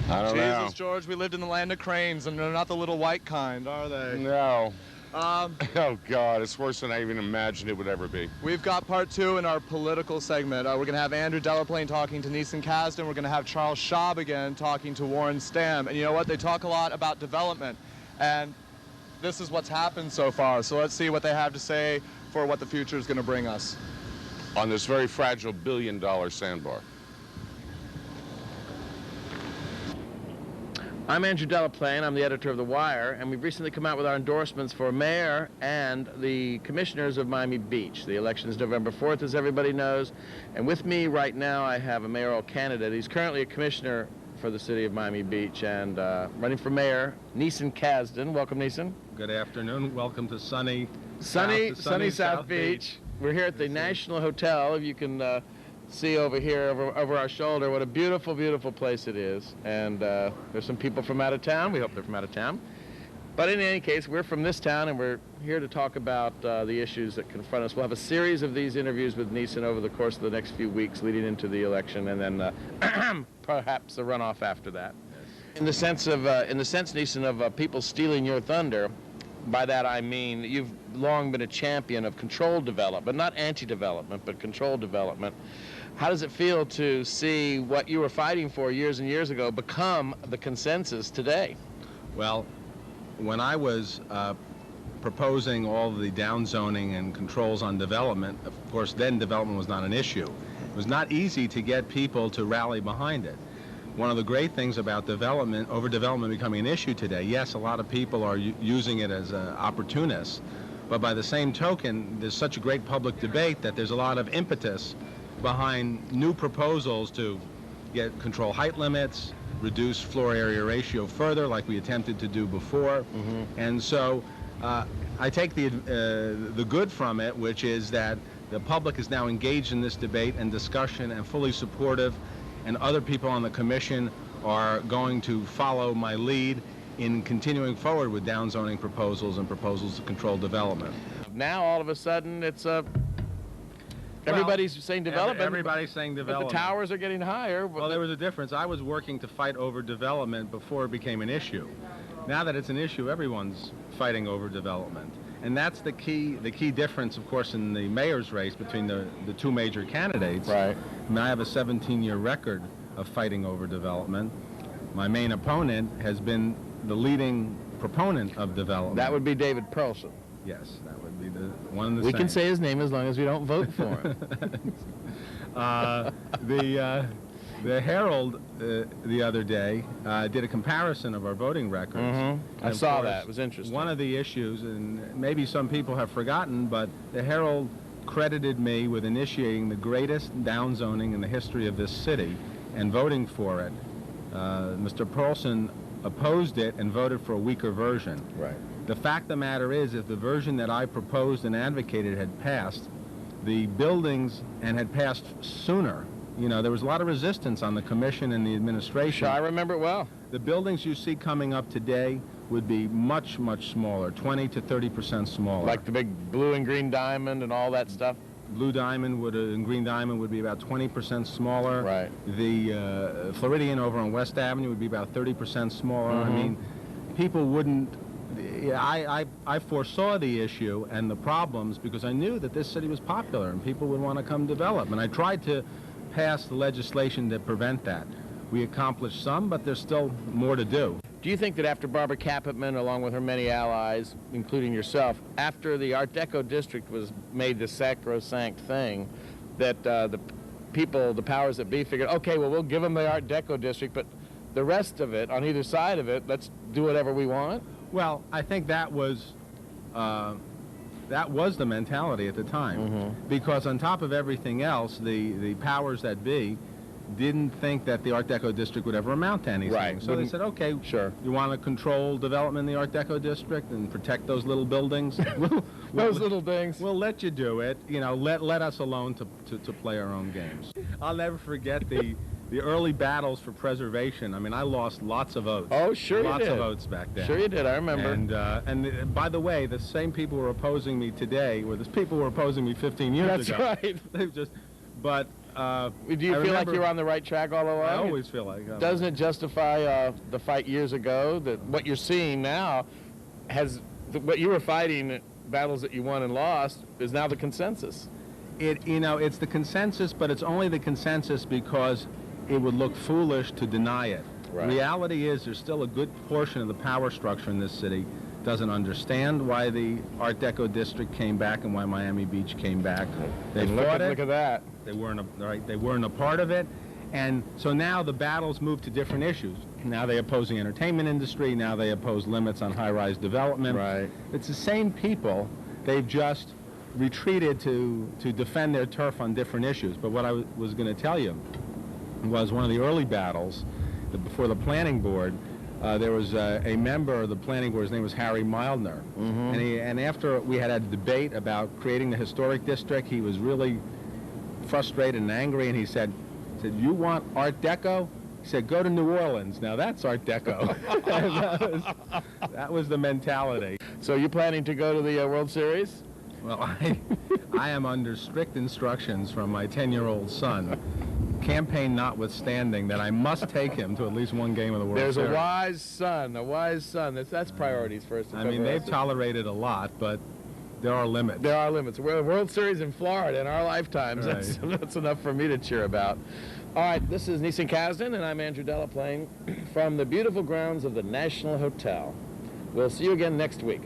I don't know. Jesus, George, we lived in the land of cranes, and they're not the little white kind, are they? No. Oh, God, it's worse than I even imagined it would ever be. We've got part 2 in our political segment. We're going to have Andrew Delaplane talking to Neeson Kasdan. We're going to have Charles Schaub again talking to Warren Stamm. And you know what? They talk a lot about development. And this is what's happened so far. So let's see what they have to say for what the future is going to bring us. On this very fragile billion-dollar sandbar. I'm Andrew Delaplane. I'm the editor of The Wire, and we've recently come out with our endorsements for mayor and the commissioners of Miami Beach. The election is November 4th, as everybody knows, and with me right now I have a mayoral candidate. He's currently a commissioner for the city of Miami Beach and running for mayor, Neeson Kasdan. Welcome, Neeson. Good afternoon. Welcome to sunny South Beach. We're here at the National Hotel. If you can see over here, over our shoulder, what a beautiful, beautiful place it is. And there's some people from out of town. We hope they're from out of town. But in any case, we're from this town, and we're here to talk about the issues that confront us. We'll have a series of these interviews with Neeson over the course of the next few weeks leading into the election, and then perhaps a runoff after that. Yes. In the sense, Neeson, of people stealing your thunder, by that I mean you've long been a champion of controlled development, not anti-development, but controlled development. How does it feel to see what you were fighting for years and years ago become the consensus today? Well, when I was proposing all the downzoning and controls on development, of course, then development was not an issue. It was not easy to get people to rally behind it. One of the great things about overdevelopment becoming an issue today, yes, a lot of people are using it as opportunists, but by the same token, there's such a great public debate that there's a lot of impetus behind new proposals to control height limits, reduce floor area ratio further, like we attempted to do before. Mm-hmm. And so I take the good from it, which is that the public is now engaged in this debate and discussion and fully supportive, and other people on the commission are going to follow my lead in continuing forward with downzoning proposals and proposals to control development. Now, all of a sudden, it's everybody's saying development. Everybody's saying development. But the towers are getting higher. Well, there was a difference. I was working to fight over development before it became an issue. Now that it's an issue, everyone's fighting over development. And that's the key difference, of course, in the mayor's race between the two major candidates. Right. I mean, I have a 17-year record of fighting over development. My main opponent has been the leading proponent of development. That would be David Pearlson. Yes, that would be the one and the same. We can say his name as long as we don't vote for him. The Herald the other day did a comparison of our voting records. Mm-hmm. I saw that. It was interesting. One of the issues, and maybe some people have forgotten, but the Herald credited me with initiating the greatest downzoning in the history of this city and voting for it. Mr. Pearlson opposed it and voted for a weaker version. Right. The fact of the matter is, if the version that I proposed and advocated had passed, the buildings and had passed sooner. You know, there was a lot of resistance on the commission and the administration. Sure, I remember it well. The buildings you see coming up today would be much, much smaller, 20 to 30% smaller. Like the big blue and green diamond and all that stuff? Blue diamond and green diamond would be about 20% smaller. Right. The Floridian over on West Avenue would be about 30% smaller. Mm-hmm. I mean, people wouldn't... I foresaw the issue and the problems because I knew that this city was popular and people would want to come develop. And I tried to pass the legislation to prevent that. We accomplished some, but there's still more to do. Do you think that after Barbara Capitman, along with her many allies, including yourself, after the Art Deco district was made the sacrosanct thing, that the powers that be figured, okay, well, we'll give them the Art Deco district, but the rest of it, on either side of it, let's do whatever we want? Well, I think that was the mentality at the time, mm-hmm. because on top of everything else, the powers that be didn't think that the Art Deco district would ever amount to anything. Right. So they said, okay, sure. You want to control development in the Art Deco district and protect those little buildings? Those little things. We'll let you do it. You know, let us alone to play our own games. I'll never forget the early battles for preservation. I mean, I lost lots of votes. Oh, sure you did. Lots of votes back then. Sure you did, I remember. And by the way, the same people who are opposing me today were the people who were opposing me 15 years ago. That's right. They've but Do you feel like you're on the right track all along? I always feel like. Doesn't it justify the fight years ago that what you're seeing now what you were fighting, battles that you won and lost, is now the consensus? It's the consensus, but it's only the consensus because it would look foolish to deny it. Right. Reality is there's still a good portion of the power structure in this city doesn't understand why the Art Deco district came back and why Miami Beach came back. They fought it. Look at that. They weren't they weren't a part of it, and so now the battles move to different issues. Now they oppose the entertainment industry. Now they oppose limits on high-rise development. Right. It's the same people. They've just retreated to defend their turf on different issues. But what I was going to tell you was one of the early battles before the planning board. There was a member of the planning board. His name was Harry Mildner, and after we had a debate about creating the historic district, he was really frustrated and angry, and he said, "You want Art Deco?" He said, "Go to New Orleans. Now that's Art Deco." that was the mentality. So you planning to go to the World Series? Well, I am under strict instructions from my 10-year-old son, campaign notwithstanding, that I must take him to at least one game of the World Series. There's a wise son. That's priorities first. I mean, they've tolerated a lot, but there are limits. There are limits. We're World Series in Florida in our lifetimes. Right. That's enough for me to cheer about. All right, this is Neeson Kasdan, and I'm Andrew Delaplane from the beautiful grounds of the National Hotel. We'll see you again next week.